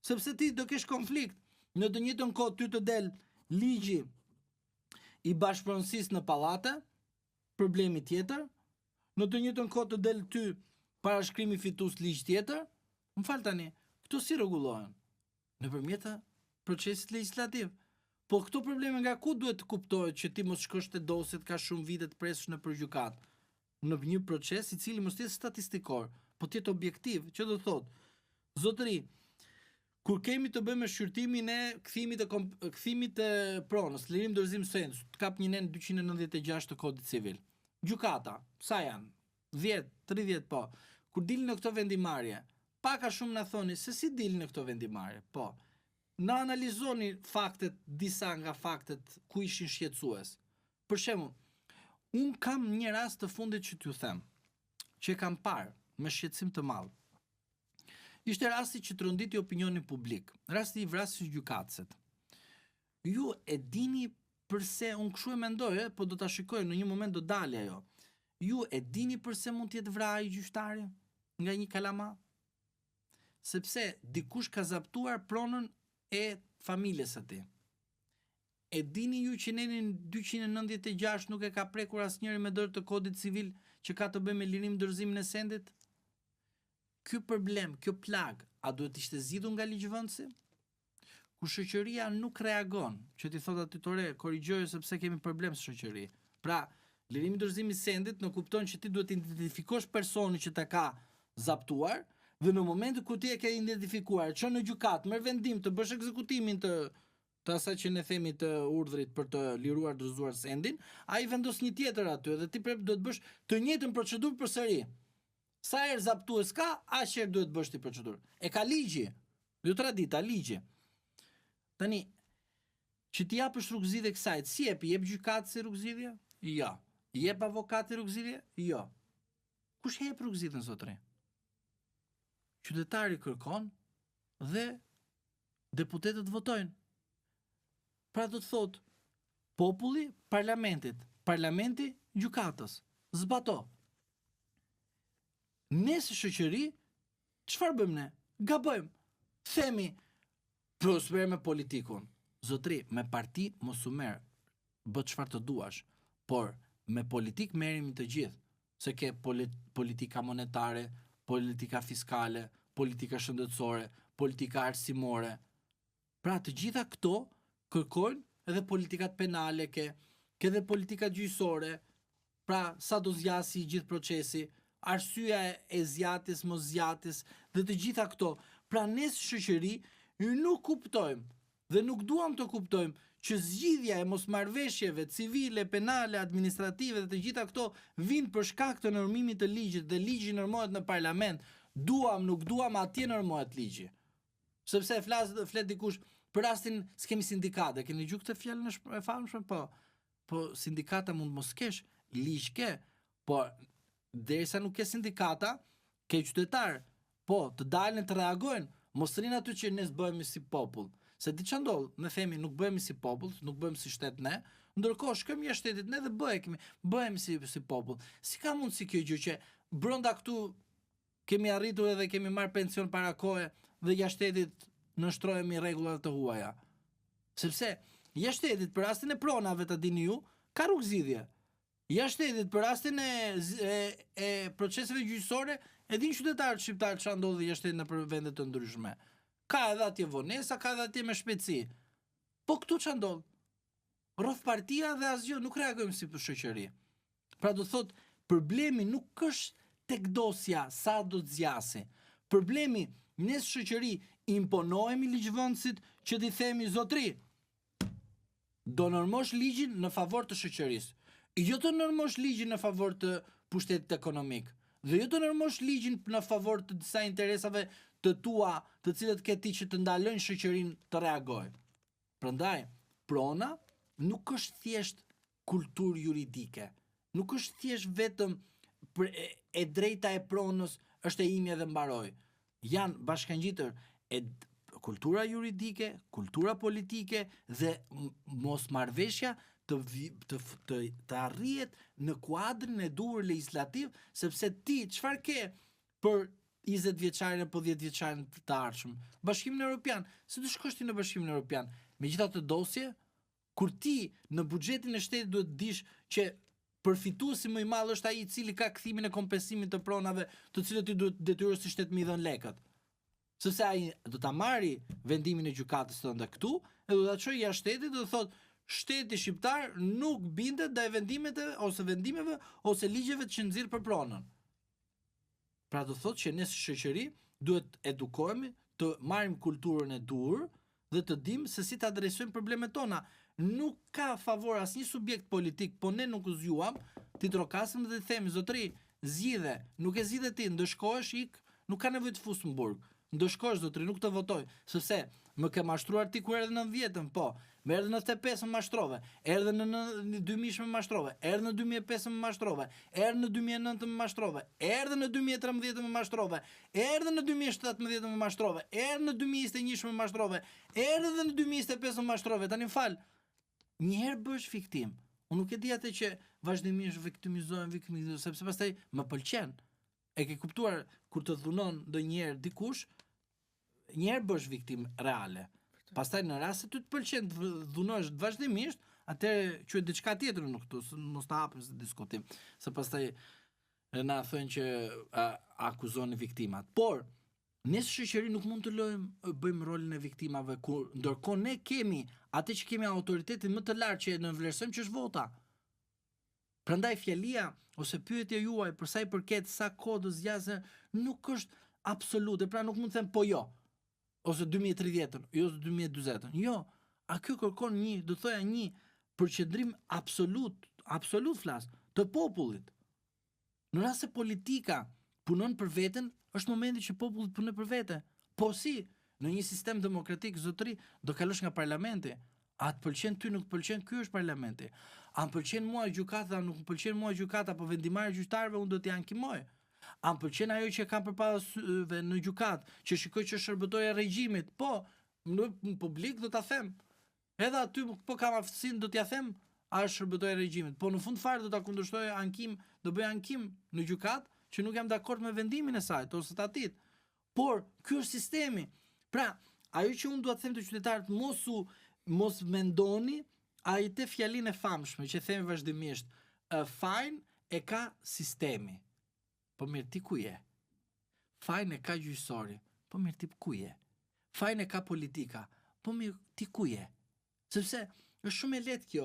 sepse ti do kesh konflikt. Në të njëjtën kohë ty të del ligji i bashkëpronësisë në pallate, problemi tjetër. në të njëjtën kohë të del ty parashkrimi fitues ligj tjetër, më fal tani, këto si rregullohen? Nëpërmjet procesit legjislativ. Po këto probleme nga ku duhet të kuptohet që ti mos shkosh te dosjet ka shumë vite të presësh në gjykat? Në një proces i cili mos jetë statistikor, po të jetë objektiv, që do thotë, zotëri, kur kemi të bëjmë me shqyrtimin e kthimit të pronës, lirim dorëzim sens, të kap një nen 296 të Kodit Civil. Gjykata, sa janë? 10, 30 po. Kur dilin në këto vendimarrje, pak a shumë na thoni se si dilin në këto vendimarrje. Po. Na analizoni faktet, disa nga faktet ku ishin shqetësues. Për shembull, un kam një rast të fundit që t'ju them, që kam parë me shqetësim të madh. Ishte rasti që tronditi opinionin publik, rasti i vrasjes gjykatësit. Ju e dini përse unë kështu e mendoj, po do ta shikoj në një moment do dalë ajo. Ju e dini përse mund të jetë vrarë gjyqtari nga një kalama? Sepse dikush ka zaptuar pronën e familjes së tij. E dini ju që nenin 296 nuk e ka prekur asnjëri me dorë të Kodit Civil që ka të bëjë me lirim dorëzimin e sendit? Ky problem, kjo plag, a duhet ishte zgjidhur nga ligjvëndësi? Kur shoqëria nuk reagon, që ti thot aty tore, korrigjoje sepse kemi problem së shoqëri. Pra, lirimi dorëzimi i sendit në kupton që ti duhet të identifikosh personin që ta ka zaptuar, dhe në momentin kur ti e ke identifikuar, çon në gjykat, merr vendim të bësh ekzekutimin të asaj që ne themi të urdhrit për të liruar dorëzuar sendin, ai vendos një tjetër aty dhe ti prap duhet bësh të njëjtën procedurë përsëri. Sa herë zaptues ka, aq herë duhet bësh ti procedurë. E ka ligji, jo tradita, ligji. Tani, që ti japësh rrugëzidhje kësaj, si jep gjykatësi rrugëzidhje? Jo. Jep avokati rrugëzidhje? Jo. Kush jep rrugëzidhjen zotëri? Qytetari kërkon dhe deputetët votojnë. Pra do të thotë, populli parlamentit, parlamenti gjykatës. Zbato. Ne si shoqëri, çfarë bëjmë ne? Gabojmë. Themi, prosper me politikun. Zotri, me parti mos u merr. Bë çfarë të duash, por me politik merremi të gjithë. Se ke politika monetare, politika fiskale, politika shëndetësore, politika arsimore. Pra të gjitha këto kërkojnë edhe politikat penale ke edhe politikat gjyqësore. Pra sa do zgjasi gjithë procesi, arsyeja e zgjatis, mos zgjatis dhe të gjitha këto. Pra ne si shoqëri nuk kuptojmë dhe nuk duam të kuptojmë që zgjidhja e mosmarrveshjeve civile, penale, administrative dhe të gjitha këto vinë për shkak të normimit të ligjit dhe ligji normohet në parlament. Duam, nuk duam, atje normohet ligji. Sepse flet dikush për rastin s'kemi sindikate. Keni dëgjuar këtë fjalën e famshme? Po sindikata mund mos kesh, ligj ke, por derisa nuk ke sindikata, ke qytetar. Po, të dalin të reagojnë, mos rinë aty që ne s'bëhemi si popull. Se di ç'a ndodh, ne themi nuk bëhemi si popull, nuk bëhemi si shtet ne, ndërkohë shkojmë jashtë shtetit ne dhe bëhemi si popull. Si ka mundësi kjo gjë që brenda këtu kemi arritur edhe kemi marr pension para kohe dhe jashtë shtetit nënshtrohemi rregullat të huaja? Sepse jashtë shtetit për rastin e pronave ta dini ju, ka rrugëzidhje. Jashtë shtetit për rastin e proceseve gjyqësore, e din qytetarët shqiptarë ç'a ndodhi jashtë shtetit në vende të ndryshme. Ka edhe atje vonesa, ka edhe atje me shpejtësi. Po këtu ç'a ndodh? Rrof partia dhe asgjë, nuk reagojmë si shoqëri. Pra do thot, problemi nuk është tek dosja sa do të zgjasi. Problemi ne si shoqëri imponohemi ligjvendësit që t'i themi zotri, do normosh ligjin në favor të shoqërisë. Jo të normosh ligjin në favor të pushtetit ekonomik. Dhe jo të normosh ligjin në favor të disa interesave të tua, të cilët ke ti që të ndalojnë shoqërinë të reagojë. Prandaj, prona nuk është thjesht kulturë juridike. Nuk është thjesht vetëm e drejta e pronës është e imja dhe mbaroj. Janë bashkangjitur kultura juridike, kultura politike dhe mosmarrveshja të arrihet në kuadrin e duhur legjislativ, sepse ti çfarë ke për 20 vjeçarin apo 10 vjeçarin të ardhshëm? Bashkimin Evropian. Si do shkosh ti në Bashkimin Evropian? Me gjitha të dosje, kur ti në buxhetin e shtetit duhet dish që përfituesi më i madh është ai i cili ka kthimin e kompensimit të pronave, të cilët i duhet detyrosisht 8.000 dhënë lekët. Sepse ai do ta marri vendimin e gjykatës tënde këtu, e do ta çojë jashtë shtetit dhe do thotë shteti shqiptar nuk bindet ndaj vendimeve ose ligjeve që nxirr për pronën. Pra do thotë që ne si shoqëri duhet edukohemi, të marrim kulturën e dur dhe të dimë se si të adresojmë problemet tona. Nuk ka favor asnjë subjekt politik, po ne nuk u zgjuam, ti trokasëm dhe të themi zotëri, zgjidhe, nuk e zgjidhe ti, ndëshkohesh ik, nuk ka nevojë të fus në burg. Ndëshkohesh zotëri, nuk të votoj, sepse më ke mashtruar ti kur erdhe në 90-ën, po. Më erdhe në 95 më mashtrove, erdhe në 2000 më mashtrove, erdhe në 2005 më mashtrove, erdhe në 2009 më mashtrove, erdhe në 2013 më mashtrove, erdhe në 2017 më mashtrove, erdhe në 2021 më mashtrove, erdhe dhe në 2025 më mashtrove. Tani fal, njëherë bësh viktim. Unë nuk e di atë që vazhdimisht viktimizohen, sepse pastaj më pëlqen. E ke kuptuar kur të dhunon ndonjëherë dikush, njëherë bësh viktim reale. Pastaj në rast se ty të pëlqen të dhunosh vazhdimisht, atëherë quhet diçka tjetër në këtu, mos ta hapim se diskutim. Se pastaj na thënë që akuzoni viktimat. Por ne si shoqëri nuk mund të bëjmë rolin e viktimave kur ndërkohë ne kemi atë që kemi autoritetin më të lartë që ne vlerësojmë që është vota. Prandaj fjalia ose pyetja juaj për sa i përket sa kohë do zgjasë nuk është absolute, pra nuk mund të them po jo. Ose 2030-ën, jo 2040-ën. Jo, a kjo kërkon do thoja një përqendrim absolut flas, të popullit. Në rast se politika punon për veten, është momenti që populli punon për vete. Po si, në një sistem demokratik zotëri, do kalosh nga parlamenti. A të pëlqen ty, nuk pëlqen, ky është parlamenti. A më pëlqen mua gjykata, nuk më pëlqen mua gjykata, po vendimarrja e gjyqtarëve unë do t'i ankimoj. A më pëlqen ajo që kam përpara syve në gjykat, që shikoj që shërbëtoja regjimit, po, në publik do ta them. Edhe aty po kam aftësinë do t'ja them, a shërbëtoja regjimit. Po në fund fare do ta kundërshtoj do bëj ankim në gjykat, që nuk jam dakord me vendimin e saj ose të atit. Por ky është sistemi. Pra, ajo që unë dua të them të qytetarët, mos mendoni ai të fjalinë e famshme që themi vazhdimisht, fajin e ka sistemi. Po mirë ti ku je? Fajin e ka gjyqësori. Po mirë ti ku je? Fajin e ka politika. Po mirë ti ku je? Sepse është shumë e lehtë kjo.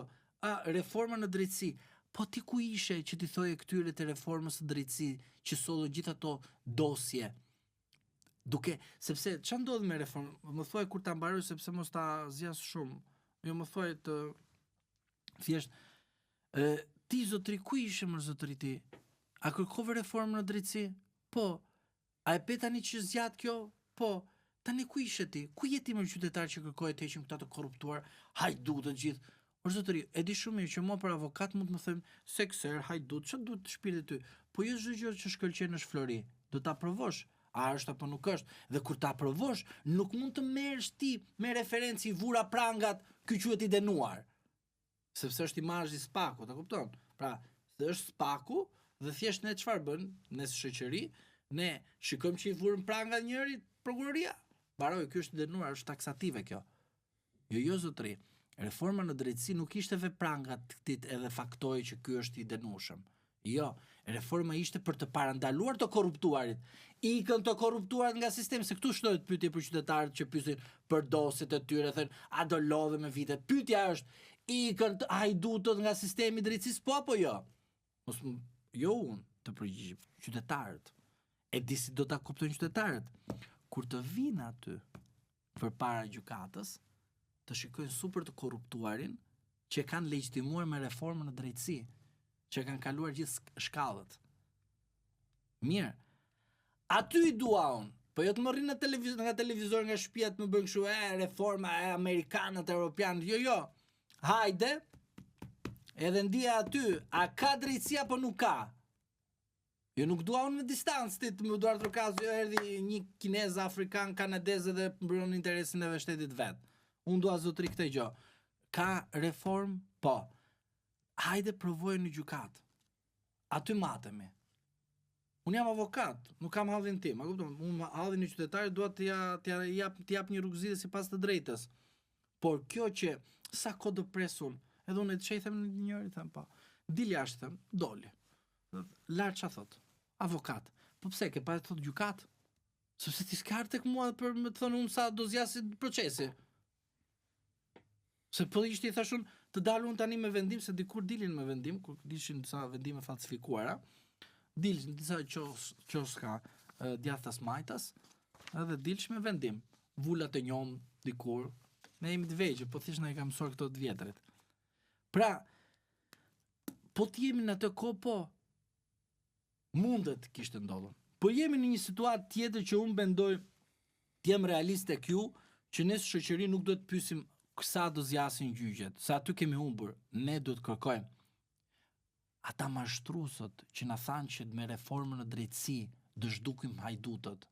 Reforma në drejtësi. Po ti ku ishe që ti thoje këtyre të reformës së drejtësi që sollën gjithë ato dosje? Sepse ç'a ndodh me reformën? Më thuaj kur ta mbaroj sepse mos ta zgjas shumë. Jo më thuaj të thjesht ti zotëri ku ishe më zotëri ti? A kërkove reformë në drejtësi? Po. A e pe tani që zgjat kjo? Po. Tani ku ishe ti? Ku je ti më qytetar që kërkoj të heqim këta të korruptuar? Hajdut të gjithë. Por zotëri, e di shumë mirë që mua për avokat mund të më them sekser, hajdut, ç'a duhet të shpirtit ty? Po jo çdo gjë që shkëlqen është flori. Do ta provosh. A është apo nuk është? Dhe kur ta provosh, nuk mund të merresh ti me referencë i vura prangat, ky quhet i dënuar. Sepse është imazhi spaku, ta kupton? Pra, është spaku dhe thjesht ne çfarë bën? Ne si shoqëri, ne shikojmë që i vurën prangat njëri prokuroria. Mbaroj, ky është i dënuar, është taksative kjo. Jo zotëri. Reforma në drejtësi nuk ishte ve prangat edhe faktoi që ky është i dënueshëm. Jo, reforma ishte për të parandaluar të korruptuarit. Ikën të korruptuarit nga sistemi, se këtu shtohet pyetje për qytetarët që pyesin për dosjet e tyre, thënë, a do lodhe me vite? Pyetja është, ikën hajdutët nga sistemi i drejtësisë po apo jo? Jo unë të përgjigj, qytetarët. E di si do ta kuptojnë qytetarët. Kur të vinë aty përpara gjykatës, të shikojnë super të korruptuarin që kanë legjitimuar me reformën në drejtësi, që kanë kaluar gjithë shkallët. Mirë. Aty i dua unë, po jo të më rrinë nga televizor nga shtëpia të më bëjnë kështu reforma e amerikanët, europianët. Jo. Hajde. Edhe ndija aty, a ka drejtësi apo nuk ka? Jo nuk dua unë me distancë ti të më duar trokazi, erdhi një kinez, afrikan, kanadez dhe mbron interesin edhe shtetit vet. Unë dua zotëri këtë gjë. Ka reformë? Po. Hajde provojë në gjykat. Aty matemi. Unë jam avokat, nuk kam hallin tim, a kupton? Unë hallin e qytetarit dua të jap një rrugëzidhje sipas të drejtës. Por kjo që sa kohë do presun, edhe unë çaj them në njëri them pa. dil jashtë, doli. Lartë ç'a thot? Avokat. Po pse ke pa thot gjykat? Sepse ti s'ka tek mua për më të thonë unë sa do zjasit procesi. Se po ishte i thashun të dalun tani me vendim, se dikur dilin me vendim, kur dishin disa vendime falsifikuara, dilin disa qoska djathtas majtas, edhe dilsh me vendim. Vullat e njom dikur, ne jemi të vegjël, po thjesht na i ka mësuar këto të vjetrit. Pra, po t'jemi në atë kohë, po mundet kishte ndodhur. Po jemi në një situatë tjetër që unë mendoj t'jem realist tek ju, që ne si shoqëri nuk do të pyesim sa do zjasin gjyqet, sa aty kemi humbur, ne do të kërkojmë. Ata mashtruesët që na thanë që me reformën në drejtësi do zhdukim hajdutët,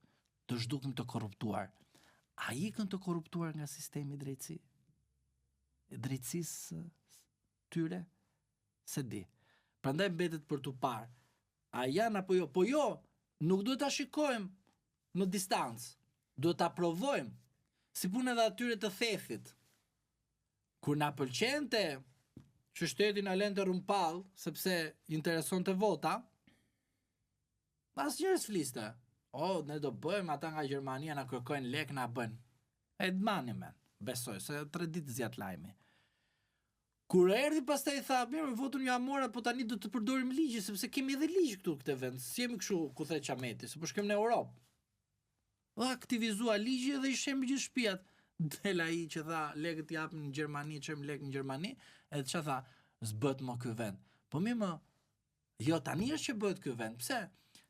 do zhdukim të korruptuar. A ikën të korruptuar nga sistemi i drejtësisë tyre? Se di. Prandaj mbetet për t'u parë. A janë apo jo? Po jo, nuk duhet ta shikojmë në distancë. Duhet ta provojmë. Si punë edhe atyre të thethit. Kur na pëlqente që shteti na lente rumpall, sepse interesonte vota, asnjëri s'fliste. Ne do bëjmë, ata nga Gjermania na kërkojnë lek, na bën. Edmani men, besoj, se 3 ditë zjat lajmi. Kur erdhi pastaj tha, mirë, votën ja mora, po tani do të përdorim ligjin, sepse kemi edhe ligj këtu këtë vend. Si jemi kështu ku the Çameti, se po shkojmë në Europë. Aktivizua ligji dhe i shem gjithë shtëpiat. Del ai që tha lekët japin në Gjermani, çem lek në Gjermani, edhe ç'a tha, s'bët më ky vend. Po mirë më, jo tani është që bëhet ky vend. Pse?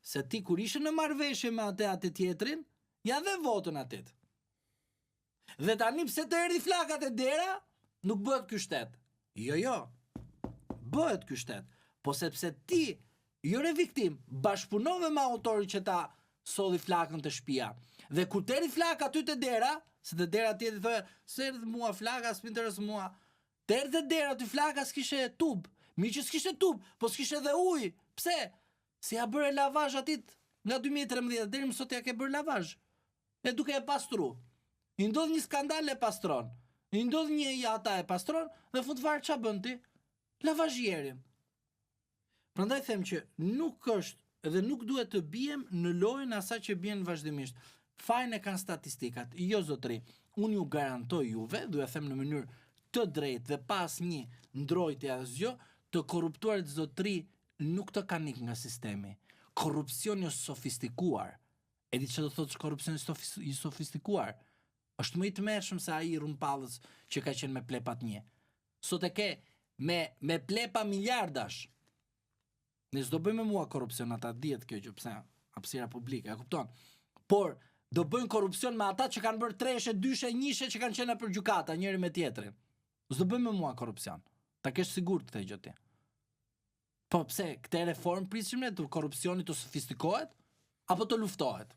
Se ti kur ishe në marrëveshje me atë tjetrin, ja dhe votën atit. Dhe tani pse të erdhi flakat e dera, nuk bëhet ky shtet. Jo, bëhet ky shtet. Po sepse ti, jore viktim, bashkëpunove me autorin që ta solli flakën të shtëpia. Dhe kur të erdhi flaka aty të dera, se të dera tjetri thoya, se erdhi mua flaka, s'më interes mua. Të erdhi dera aty flaka s'kishe tub. Mi që s'kishe tub, po s'kishe dhe ujë. Pse? Se ja bërë lavazh atit nga 2013 deri më sot ja ke bërë lavazh. E duke e pastru. I ndodh një skandal e pastron. I ndodh një ata e pastron dhe fund fare ç'a bën ti? Lavazhierin. Prandaj them që nuk është dhe nuk duhet të bijem në lojën e asaj që bjen vazhdimisht. Fajin e kanë statistikat. Jo zotri, unë ju garantoj juve, duhet të them në mënyrë të drejtë dhe pas një ndrojtje asgjë, të korruptuarit zotri nuk të kanë ikë nga sistemi. Korrupsioni është sofistikuar. E di çfarë do thotë korrupsioni i sofistikuar? Është më i tmerrshëm se ai rumpallës që ka qenë me plepat një. Sot e ke me plepa miljardash. Ne s'do bëjmë mua korrupsion, ata dihet kjo që pse hapësira publike, e kupton? Por do bëjnë korrupsion me ata që kanë bërë treshe, dyshe, njishe që kanë qenë për gjykata, njëri me tjetrin. S'do bëjmë mua korrupsion. Ta kesh sigurt këtë gjë ti. Po pse këtë reform prisim ne të korrupsionit të sofistikohet apo të luftohet?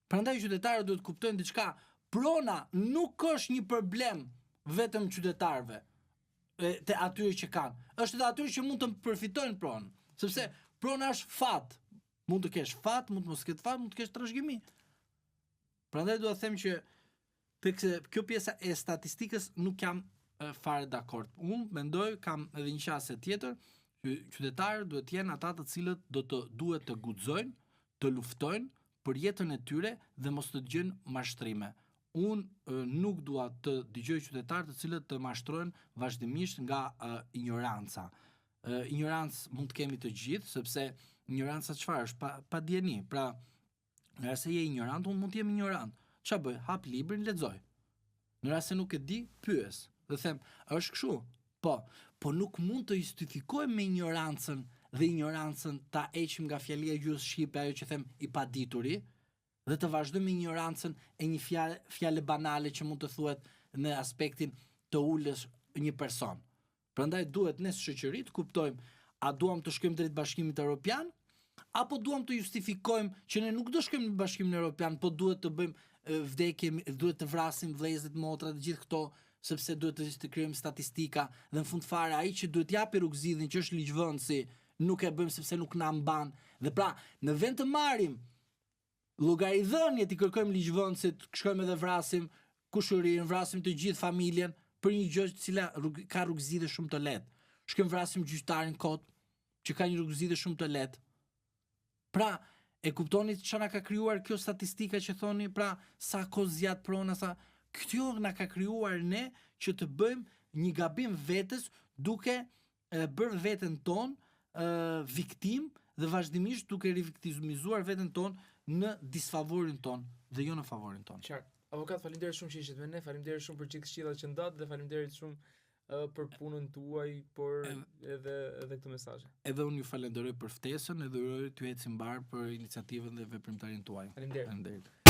Prandaj qytetarët duhet kuptojnë diçka. Prona nuk është një problem vetëm qytetarëve, te atyre që kanë. Është edhe atyre që mund të përfitojnë pronën, sepse prona është fat. Mund të kesh fat, mund të mos kesh fat, mund të kesh trashëgimi. Prandaj dua të them që tek kjo pjesa e statistikës nuk jam fare dakord. Unë mendoj, kam edhe një qasje tjetër, që qytetarët duhet të jenë ata të cilët duhet të guxojnë, të luftojnë për jetën e tyre dhe mos të dëgjojnë mashtrime. Unë nuk dua të dëgjoj qytetarë të cilët të mashtrohen vazhdimisht nga ignoranca. Ignorancë mund të kemi të gjithë, sepse ignoranca çfarë është? Pa dieni. Pra, nëse je ignorant, unë mund të jem ignorant. Ç'a bëj? Hap librin, lexoj. Në rast se nuk e di, pyes. Dhe them, është kështu? Po nuk mund të justifikojmë me ignorancën dhe ignorancën ta heqim nga fjalia e gjuhës shqipe, ajo që them i padituri, dhe të vazhdojmë me ignorancën e një fjale banale që mund të thuhet në aspektin të ulës një person. Prandaj duhet ne si shoqëri të kuptojmë, a duam të shkojmë drejt Bashkimit Evropian, apo duam të justifikojmë që ne nuk do shkojmë në Bashkimin Evropian, po duhet të bëjmë vdekje, duhet të vrasim vëllezërit, motrat, gjithë këto, sepse duhet të krijojmë statistika dhe në fund fare ai që duhet japi rrugëzidhin që është ligjvënësi, nuk e bëjmë sepse nuk na mban. Dhe pra, në vend të marrim llogaridhënie ti kërkojmë ligjvënësit, shkojmë edhe vrasim kushërinë, vrasim të gjithë familjen për një gjë që cila ka rrugëzidhje shumë të lehtë. shkojmë vrasim gjyqtarin kot, që ka një rrugëzitje shumë të lehtë. Pra, e kuptoni çfarë na ka krijuar kjo statistika që thoni, pra sa kohë zjat prona, sa kjo na ka krijuar ne që të bëjmë një gabim vetes duke bërë veten ton viktim dhe vazhdimisht duke riviktimizuar veten ton në disfavorin ton dhe jo në favorin ton. Qartë. Avokat, faleminderit shumë që ishit me ne, faleminderit shumë për gjithë këshillat që ndat dhe faleminderit shumë për punën tuaj, por edhe këto mesazhe. Edhe unë ju falenderoj për ftesën, edhe uroj t'ju ecë mbar për iniciativën dhe veprimtarinë tuaj. Faleminderit. Faleminderit.